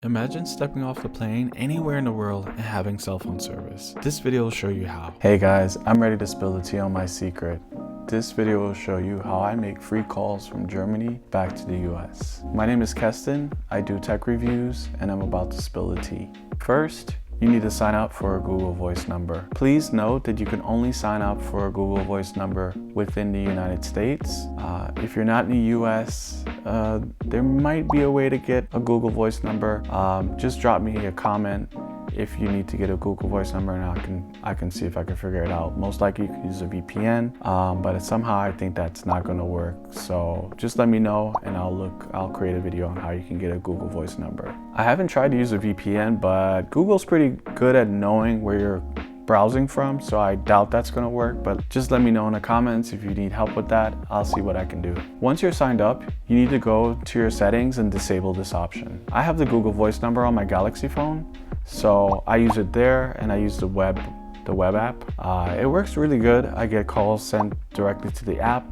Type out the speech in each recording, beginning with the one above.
Imagine stepping off the plane anywhere in the world and having cell phone service. This video will show you how. Hey guys, I'm ready to spill the tea on my secret. This video will show you how I make free calls from Germany back to the US. My name is Keston, I do tech reviews, and I'm about to spill the tea. First, you need to sign up for a Google Voice number. Please note that you can only sign up for a Google Voice number within the United States. If you're not in the US, there might be a way to get a Google Voice number. Just drop me a comment if you need to get a Google Voice number, and I can see if I can figure it out. Most likely you can use a VPN, but somehow I think that's not going to work. So just let me know and I'll create a video on how you can get a Google Voice number. I haven't tried to use a VPN, but Google's pretty good at knowing where you're browsing from, so I doubt that's going to work, but just let me know in the comments if you need help with that. I'll see what I can do. Once you're signed up, you need to go to your settings and disable this option. I have the Google Voice number on my Galaxy phone, so I use it there, and I use the web app. It works really good. I get calls sent directly to the app.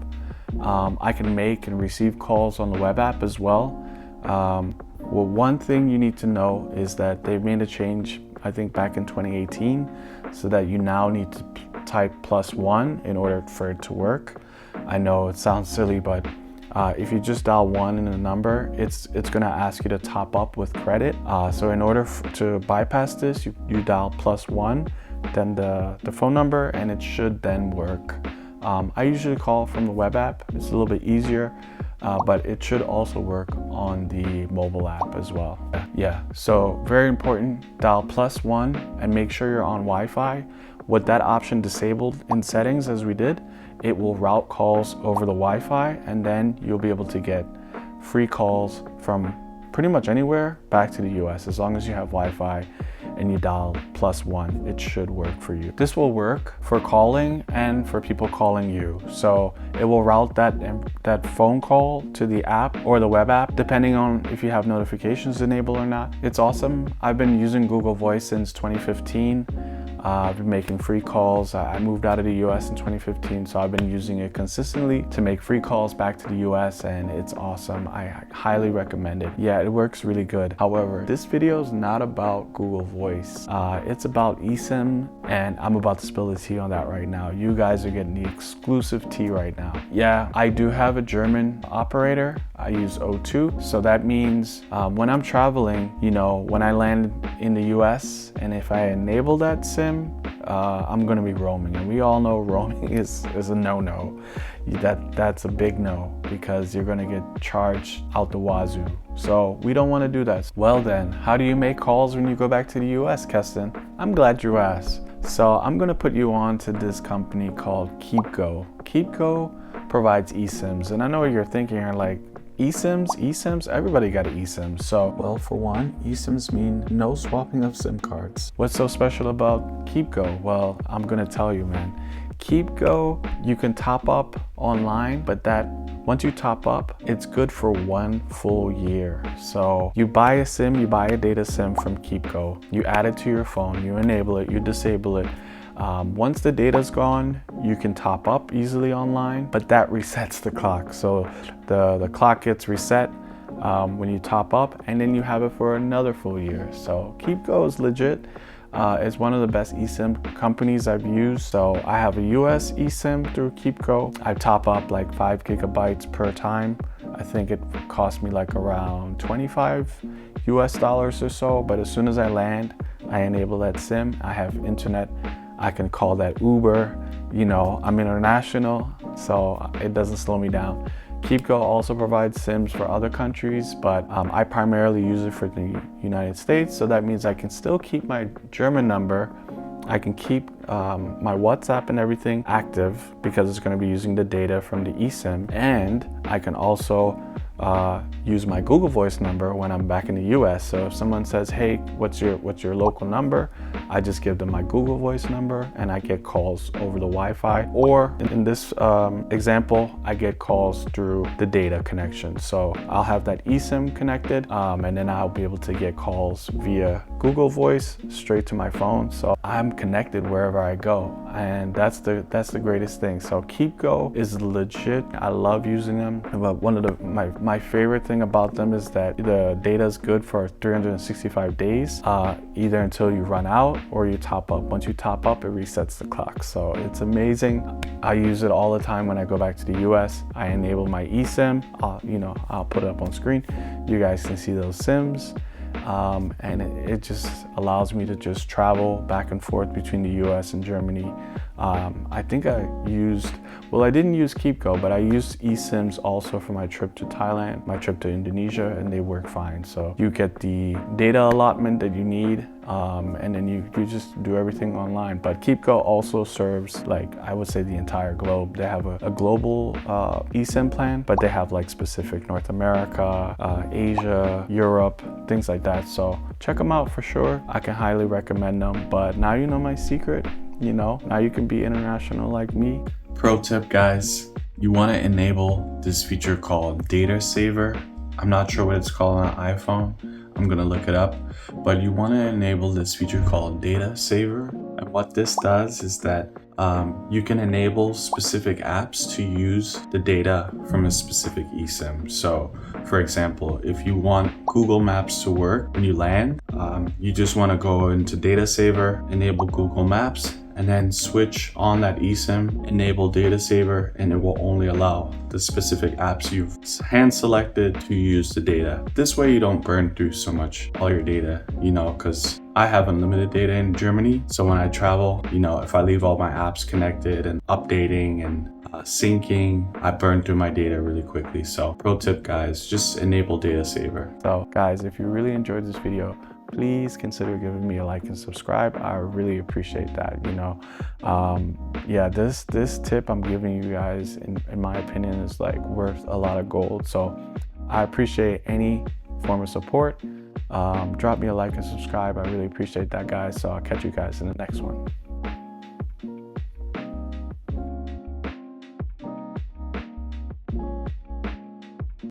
I can make and receive calls on the web app as well. Well, one thing you need to know is that they've made a change, I think back in 2018, so that you now need to type +1 in order for it to work. I know it sounds silly, but if you just dial 1 in a number, it's gonna ask you to top up with credit. So in order to bypass this, you dial +1, then the phone number, and it should then work. I usually call from the web app. It's a little bit easier, but it should also work on the mobile app as well. Yeah, so very important, dial +1 and make sure you're on Wi-Fi. With that option disabled in settings as we did, it will route calls over the Wi-Fi, and then you'll be able to get free calls from pretty much anywhere back to the US. As long as you have Wi-Fi and you dial +1, it should work for you. This will work for calling and for people calling you. So it will route that phone call to the app or the web app, depending on if you have notifications enabled or not. It's awesome. I've been using Google Voice since 2015. I've been making free calls. I moved out of the US in 2015, so I've been using it consistently to make free calls back to the US, and it's awesome. I highly recommend it. Yeah, it works really good. However, this video is not about Google Voice. It's about eSIM, and I'm about to spill the tea on that right now. You guys are getting the exclusive tea right now. Yeah, I do have a German operator. I use O2, so that means when I'm traveling, you know, when I land in the US, and if I enable that SIM, I'm gonna be roaming, and we all know roaming is a no-no. That's a big no, because you're gonna get charged out the wazoo. So we don't want to do that. Well then, how do you make calls when you go back to the US, Keston? I'm glad you asked. So I'm gonna put you on to this company called keepgo. keepgo provides eSIMs, and I know what you're thinking, you're like, eSIMs? Everybody got an eSIM. So, well, for one, eSIMs mean no swapping of SIM cards. What's so special about keepgo? Well, I'm gonna tell you, man. keepgo, you can top up online, but once you top up, it's good for 1 full year. So you buy a SIM, you buy a data SIM from keepgo, you add it to your phone, you enable it, you disable it. Once the data's gone, you can top up easily online, but that resets the clock. So the clock gets reset when you top up, and then you have it for another full year. So keepgo is legit. It's one of the best eSIM companies I've used. So I have a US eSIM through keepgo. I top up like 5 gigabytes per time. I think it cost me like around $25 US or so, but as soon as I land, I enable that SIM. I have internet. I can call that Uber. You know, I'm international, so it doesn't slow me down. keepgo also provides SIMs for other countries, but I primarily use it for the United States, so that means I can still keep my German number. I can keep my WhatsApp and everything active because it's going to be using the data from the eSIM, and I can also use my Google Voice number when I'm back in the US. So if someone says, hey, what's your local number? I just give them my Google Voice number, and I get calls over the Wi-Fi. Or in this example, I get calls through the data connection. So I'll have that eSIM connected, and then I'll be able to get calls via Google Voice straight to my phone. So I'm connected wherever I go, and that's the greatest thing. So keepgo is legit. I love using them. But one of my favorite thing about them is that the data is good for 365 days, either until you run out or you top up. Once you top up, it resets the clock. So it's amazing. I use it all the time when I go back to the US. I enable my eSIM. I'll put it up on screen. You guys can see those SIMs. And it just allows me to just travel back and forth between the US and Germany. I think I didn't use keepgo, but I used eSIMs also for my trip to Thailand, my trip to Indonesia, and they work fine. So you get the data allotment that you need, and then you just do everything online. But keepgo also serves, like, I would say the entire globe. They have a global eSIM plan, but they have like specific North America, Asia, Europe, things like that. So check them out for sure. I can highly recommend them. But now you know my secret. Now you can be international like me. Pro tip, guys, you want to enable this feature called Data Saver. I'm not sure what it's called on an iPhone. I'm gonna look it up, but you want to enable this feature called Data Saver. And what this does is that you can enable specific apps to use the data from a specific eSIM. So for example, if you want Google Maps to work when you land, you just want to go into Data Saver, enable Google Maps, and then switch on that eSIM, enable Data Saver, and it will only allow the specific apps you've hand selected to use the data. This way you don't burn through so much all your data, because I have unlimited data in Germany. So when I travel, if I leave all my apps connected and updating and syncing, I burn through my data really quickly. So pro tip, guys, just enable Data Saver. So guys, if you really enjoyed this video, please consider giving me a like and subscribe. I really appreciate that. Yeah, this tip I'm giving you guys, in my opinion, is like worth a lot of gold. So I appreciate any form of support. Drop me a like and subscribe. I really appreciate that, guys. So I'll catch you guys in the next one.